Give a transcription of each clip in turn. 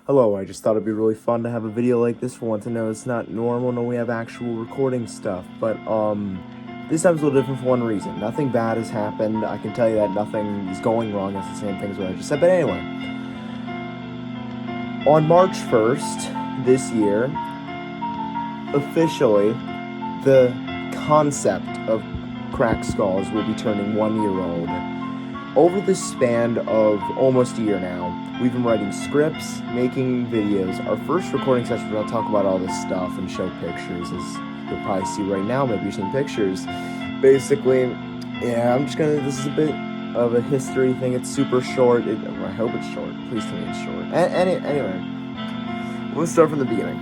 Hello, I just thought it'd be really fun to have a video like this for once. I know it's not normal, no, we have actual recording stuff, but, this time's a little different for one reason. Nothing bad has happened. I can tell you that nothing is going wrong. That's the same thing as what I just said, but anyway. On March 1st, this year, officially, the concept of Cracked Skulls will be turning 1 year old. Over the span of almost a year now, we've been writing scripts, making videos. Our first recording session, we'll talk about all this stuff and show pictures, as you'll probably see right now. Maybe you're seeing pictures. Basically, yeah, this is a bit of a history thing. It's super short. I hope it's short. Please tell me it's short. Anyway, let's start from the beginning.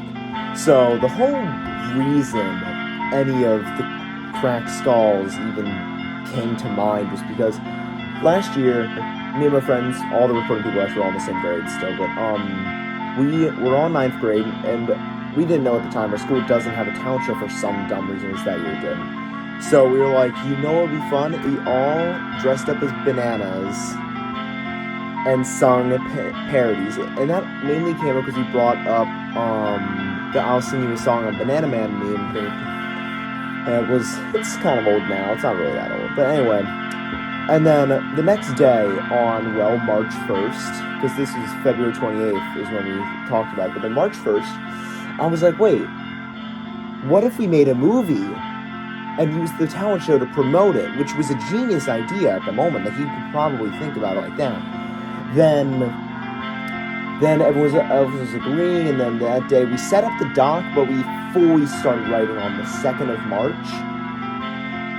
So, the whole reason any of the Cracked Skulls even came to mind was because last year, me and my friends, all the reporting people actually were all in the same grade still, but we were all in 9th grade, and we didn't know at the time, our school doesn't have a talent show for some dumb reason, that year it did. So we were like, you know what would be fun? We all dressed up as bananas and sung parodies, and that mainly came up because we brought up the I Was Singing a Song on Banana Man meme thing. It's kind of old now, it's not really that old, but anyway. And then the next day on, March 1st, because this is February 28th is when we talked about it, but then March 1st, I was like, wait, what if we made a movie and used the talent show to promote it, which was a genius idea at the moment, like you could probably think about it like that. Then everyone was agreeing, and then that day we set up the doc, but we fully started writing on the 2nd of March.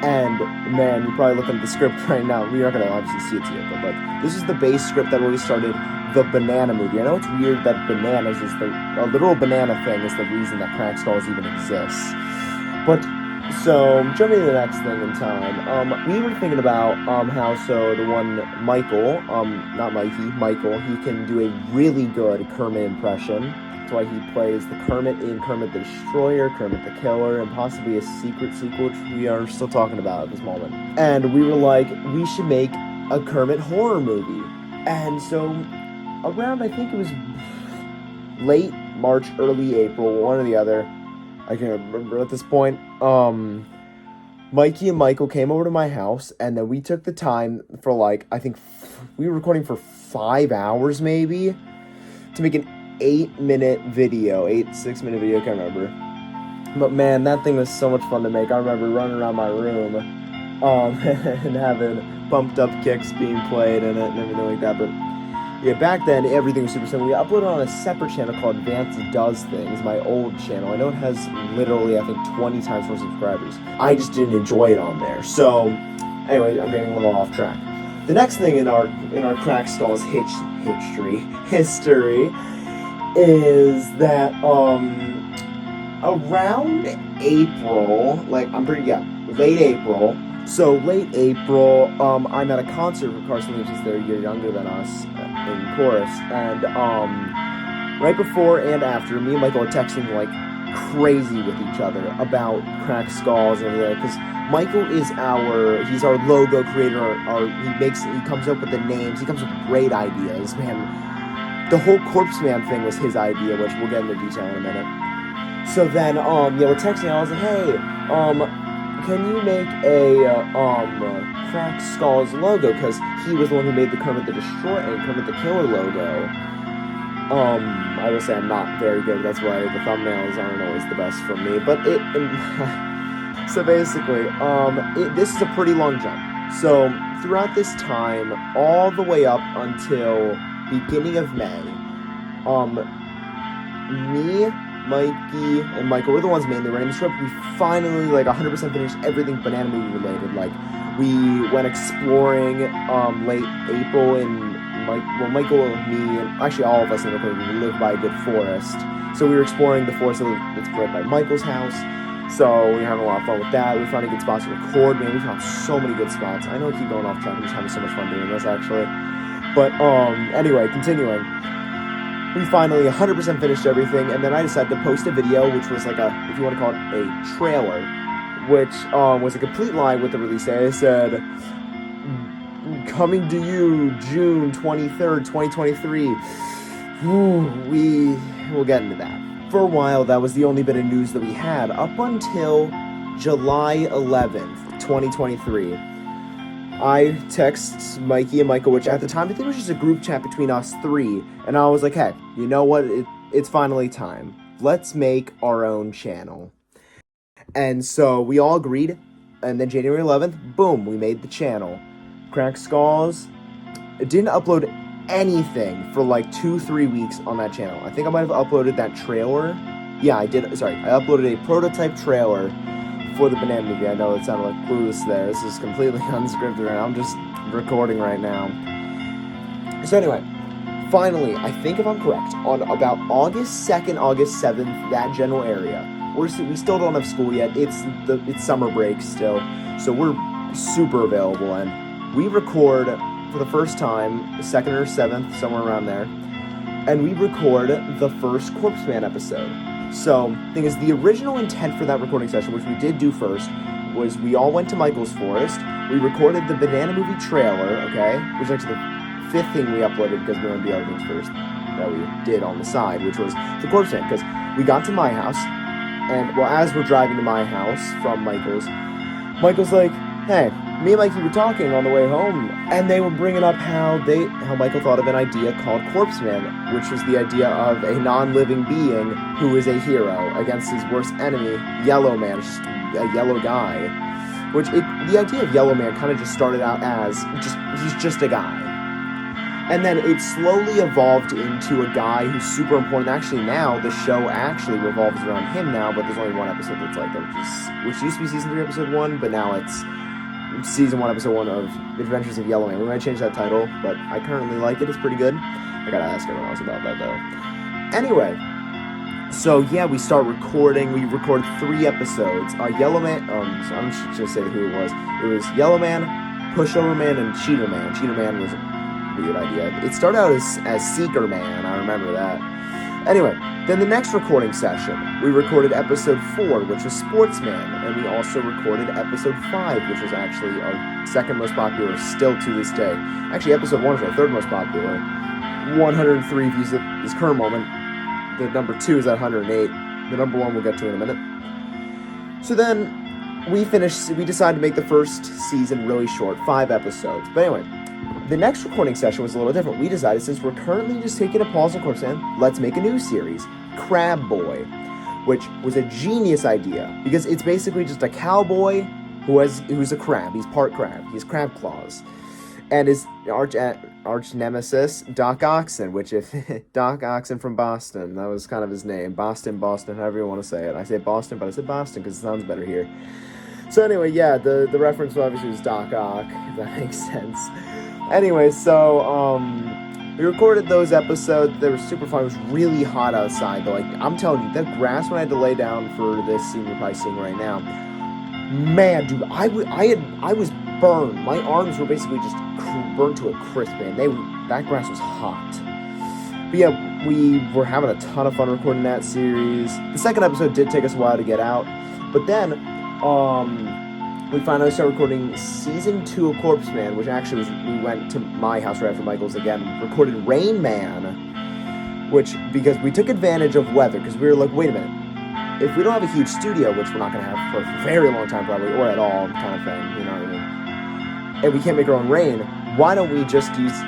And, man, you're probably looking at the script right now. We're not going to obviously see it yet, but, like, this is the base script that really started the Banana movie. I know it's weird that bananas is a literal banana thing is the reason that Cracked Skulls even exists. But, so, jumping to the next thing in time, we were thinking about, the one Michael, not Mikey, Michael, he can do a really good Kermit impression. That's why he plays the Kermit in Kermit the Destroyer, Kermit the Killer, and possibly a secret sequel, which we are still talking about at this moment. And we were like, we should make a Kermit horror movie. And so, around, I think it was late March, early April, one or the other, I can't remember at this point, Mikey and Michael came over to my house, and then we took the time for, like, I think we were recording for 5 hours, maybe, to make an 6-minute video, I can't remember. But man, that thing was so much fun to make. I remember running around my room, and having bumped up kicks being played in it and everything like that. But yeah, back then everything was super simple. We uploaded on a separate channel called Vance Does Things, my old channel. I know it has literally, I think, 20 times more subscribers. I just didn't enjoy it on there. So anyway, I'm getting a little off track. The next thing in our Cracked Skulls history is that around April, late April. So late April, I'm at a concert with Carson Williams. They're a year younger than us in chorus, and right before and after, me and Michael are texting like crazy with each other about Cracked Skulls and everything. Because Michael is he's our logo creator. He comes up with the names. He comes up with great ideas, man. The whole Corpse Man thing was his idea, which we'll get into detail in a minute. So then, we're texting, I was like, hey, can you make a, Cracked Skulls logo? Because he was the one who made the Kermit the Destroyer and Kermit the Killer logo. I will say I'm not very good, that's why the thumbnails aren't always the best for me, but so basically, this is a pretty long jump. So, throughout this time, all the way up until beginning of May, me, Mikey, and Michael were the ones mainly writing the script. We finally, 100% finished everything Banana Movie related. Like, we went exploring, late April, and Michael and me, and actually all of us in the we live by a good forest. So we were exploring the forest that's right by Michael's house. So we were having a lot of fun with that. We found a good spot to record, man. We found so many good spots. I know I keep going off track. I'm just having so much fun doing this, actually. But, anyway, continuing. We finally 100% finished everything, and then I decided to post a video, which was like if you want to call it a trailer, which, was a complete lie with the release day. I said, coming to you June 23rd, 2023. we'll get into that. For a while, that was the only bit of news that we had up until July 11th, 2023. I text Mikey and Michael, which at the time I think it was just a group chat between us three, and I was like, hey, you know what? It's finally time. Let's make our own channel. And so we all agreed, and then January 11th, boom, we made the channel. Cracked Skulls. It didn't upload anything for like 2-3 weeks on that channel. I think I might have uploaded that trailer. Yeah, I did. Sorry, I uploaded a prototype trailer for the Banana Movie. I know it sounded like clueless there. This is completely unscripted, and I'm just recording right now. So anyway, finally, I think if I'm correct, on about August 2nd, August 7th, that general area. We still don't have school yet. It's summer break still, so we're super available, and we record for the first time, 2nd or 7th, somewhere around there, and we record the first Corpseman episode. So, the thing is, the original intent for that recording session, which we did do first, was we all went to Michael's Forest, we recorded the Banana Movie trailer, okay, which is actually the 5th thing we uploaded because we wanted to do other things first that we did on the side, which was the Corpseman, because we got to my house, and, well, as we're driving to my house from Michael's like, hey, me and Mikey were talking on the way home, and they were bringing up how Michael thought of an idea called Corpseman, which was the idea of a non-living being who is a hero against his worst enemy, Yellow Man, just a yellow guy. The idea of Yellow Man kind of just started out as he's just a guy. And then it slowly evolved into a guy who's super important. Actually, now the show actually revolves around him now, but there's only one episode that's like that, which used to be season 3, episode 1, but now it's season 1, episode 1 of Adventures of Yellow Man. We might change that title, but I currently like it. It's pretty good. I gotta ask everyone else about that, though. Anyway, so yeah, we start recording. We record 3 episodes. Yellow Man, I'm just gonna say who it was. It was Yellow Man, Pushover Man, and Cheater Man. Cheater Man was a weird idea. It started out as Seeker Man, I remember that. Anyway, then the next recording session, we recorded episode 4, which was Sportsman, and we also recorded episode 5, which was actually our second most popular still to this day. Actually, episode 1 is our third most popular. 103 views at this current moment. The number 2 is at 108. The number 1 we'll get to in a minute. So then we decided to make the first season really short, 5 episodes. But anyway, the next recording session was a little different. We decided, since we're currently just taking a pause on Corpseman, let's make a new series, Crab Boy, which was a genius idea, because it's basically just a cowboy who's a crab. He's part crab. He has crab claws. And his arch nemesis, Doc Oxen, which if Doc Oxen from Boston, that was kind of his name. Boston, however you want to say it. I say Boston, but I said Boston because it sounds better here. So anyway, yeah, the reference obviously was Doc Ock, if that makes sense. Anyway, so, we recorded those episodes. They were super fun. It was really hot outside, though. Like, I'm telling you, that grass when I had to lay down for this scene you're probably seeing right now, man, dude, I was burned. My arms were basically just burnt to a crisp, man. That grass was hot. But yeah, we were having a ton of fun recording that series. The second episode did take us a while to get out, but then, we finally started recording season 2 of Corpseman, which actually we went to my house right after Michael's again, recorded Rain Man, because we took advantage of weather, because we were like, wait a minute, if we don't have a huge studio, which we're not going to have for a very long time probably, or at all, kind of thing, you know what I mean, and we can't make our own rain, why don't we just use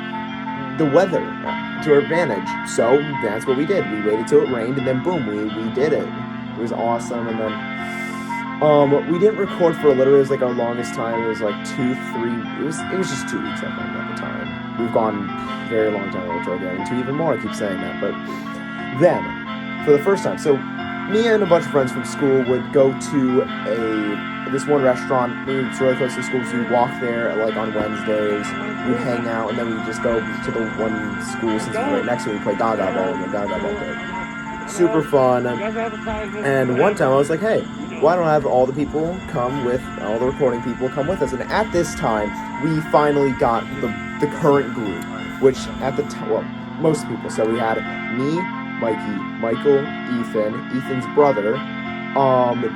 the weather to our advantage? So that's what we did. We waited till it rained, and then boom, we did it. It was awesome, and then we didn't record for literally, it was like our longest time. It was like 2-3, it was just 2 weeks, I think, at the time. We've gone very long time to getting into even more, I keep saying that. But then, for the first time, so me and a bunch of friends from school would go to this one restaurant. It's really close to school, so we'd walk there like on Wednesdays. We'd hang out, and then we'd just go to the one school since we were right next to it. We'd play Gaga Ball in the Gaga Ball pit. Super fun. And one time I was like, hey, why don't I have all the people come with, all the recording people come with us? And at this time, we finally got the current group, which at the time, well, most people. So we had me, Mikey, Michael, Ethan's brother.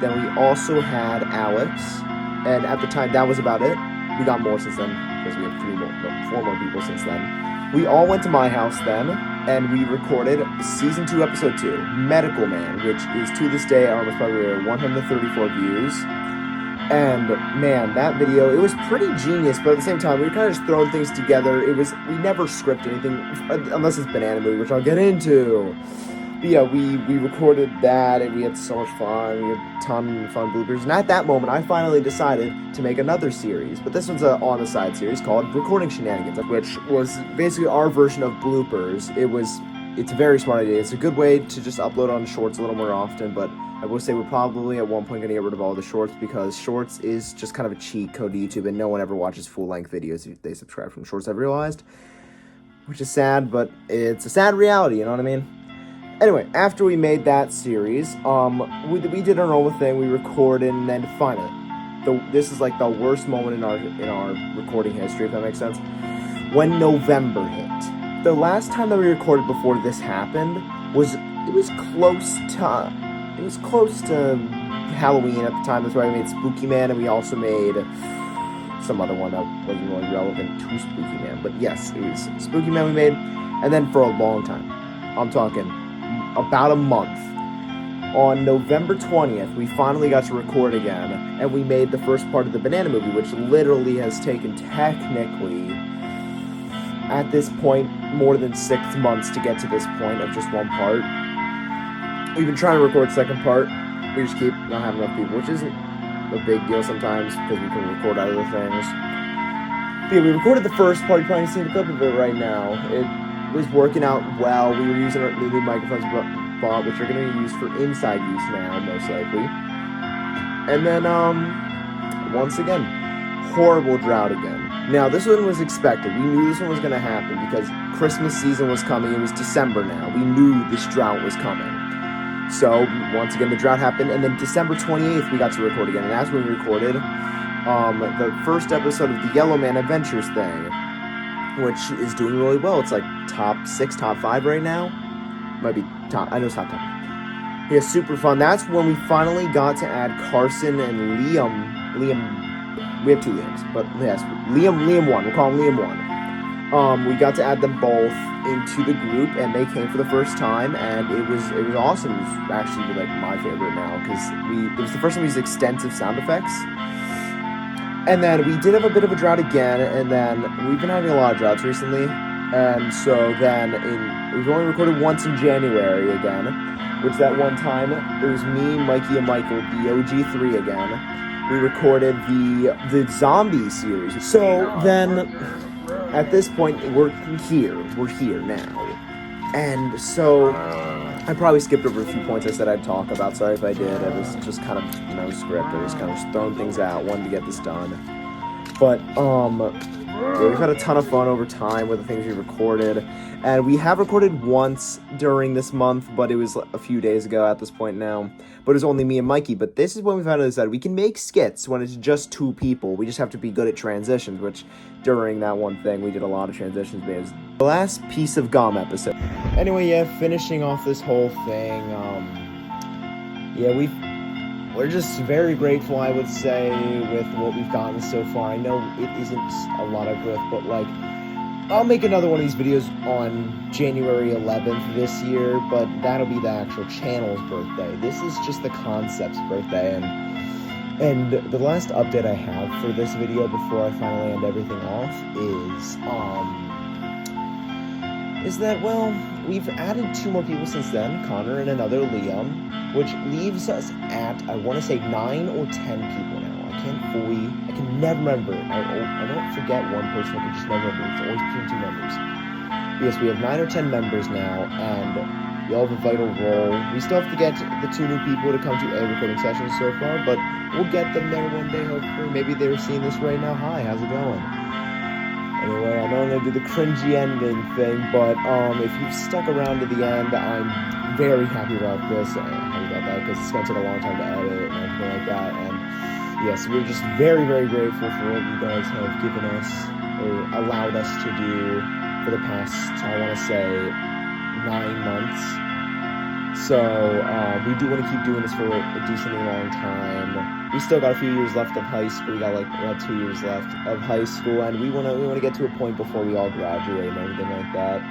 Then we also had Alex, and at the time, that was about it. We got more since then, because we have 4 more people since then. We all went to my house then. and we recorded season 2, episode 2, Medical Man, which is to this day almost probably 134 views. And man, that video, it was pretty genius, but at the same time, we were kind of just throwing things together. We never script anything, unless it's Banana Movie, which I'll get into. But yeah, we recorded that, and we had so much fun. We had a ton of fun bloopers. And at that moment, I finally decided to make another series. But this one's an on-the-side series called Recording Shenanigans, which was basically our version of bloopers. It's a very smart idea. It's a good way to just upload on Shorts a little more often, but I will say we're probably at one point going to get rid of all the Shorts, because Shorts is just kind of a cheat code to YouTube, and no one ever watches full-length videos if they subscribe from Shorts, I've realized. Which is sad, but it's a sad reality, you know what I mean? Anyway, after we made that series, we did our normal thing. We recorded, and then finally, this is like the worst moment in our recording history, if that makes sense. When November hit. The last time that we recorded before this happened was close to Halloween at the time. That's why we made Spooky Man, and we also made some other one that wasn't really relevant to Spooky Man. But yes, it was Spooky Man we made, and then for a long time, I'm talking about a month, on November 20th, we finally got to record again, and we made the first part of the Banana Movie, which literally has taken, technically, at this point, more than 6 months to get to this point of just one part. We've been trying to record second part. We just keep not having enough people, which isn't a big deal sometimes, because we can record other things. But yeah, we recorded the first part. You're probably seeing a clip of it right now. It was working out well. We were using our new microphones, which are going to be used for inside use now, most likely. And then, once again, horrible drought again. Now, this one was expected. We knew this one was going to happen because Christmas season was coming. It was December now. We knew this drought was coming. So, once again, the drought happened, and then December 28th, we got to record again, and that's when we recorded the first episode of the Yellow Man Adventures thing, which is doing really well. It's like top 6, top 5 right now. Might be top, I know it's top 10. Yeah, super fun. That's when we finally got to add Carson and Liam, we have 2 Liams, but yes, Liam 1, we'll call him Liam 1. We got to add them both into the group, and they came for the first time, and it was awesome. It was actually like my favorite now, because it was the first time we used extensive sound effects. And then we did have a bit of a drought again, and then we've been having a lot of droughts recently, and so then we've only recorded once in January again, which that one time, it was me, Mikey, and Michael, the OG3 again. We recorded the zombie series. So then, at this point, we're here now. And so, I probably skipped over a few points I said I'd talk about. Sorry if I did. I was just kind of no script. I was kind of just throwing things out, wanted to get this done. But, yeah, we've had a ton of fun over time with the things we recorded. And we have recorded once during this month, but it was a few days ago at this point now. But it was only me and Mikey. But this is when we finally decided we can make skits when it's just 2 people. We just have to be good at transitions, which during that one thing, we did a lot of transitions. Because the last piece of gum episode. Anyway, yeah, finishing off this whole thing, yeah, we're just very grateful, I would say, with what we've gotten so far. I know it isn't a lot of growth, but like, I'll make another one of these videos on January 11th this year, but that'll be the actual channel's birthday. This is just the concept's birthday, and the last update I have for this video before I finally end everything off is that, well, we've added 2 more people since then, Connor and another Liam, which leaves us at, I want to say 9 or 10 people now. I can never remember. I don't forget one person, I can just never remember. It's always between 2 members. But yes, we have 9 or 10 members now, and we all have a vital role. We still have to get the 2 new people to come to a recording session so far, but we'll get them there one day, hopefully. Maybe they're seeing this right now. Hi, how's it going? Anyway, I know I'm going to do the cringy ending thing, but if you've stuck around to the end, I'm very happy about this. Happy about that, because it's going to take a long time to edit and everything like that, and yes, we're just very, very grateful for what you guys have given us, or allowed us to do for the past, I want to say, 9 months. So, we do want to keep doing this for a decently long time. We still got a few years left of high school. We got like about 2 years left of high school, and we want to get to a point before we all graduate and everything like that.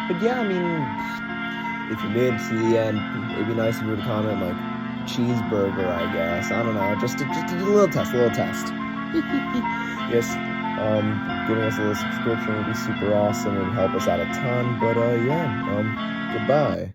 But yeah, I mean, if you made it to the end, it'd be nice if you would comment like cheeseburger, I guess. I don't know, just a little test, Yes, giving us a little subscription would be super awesome. It would help us out a ton. But yeah, goodbye.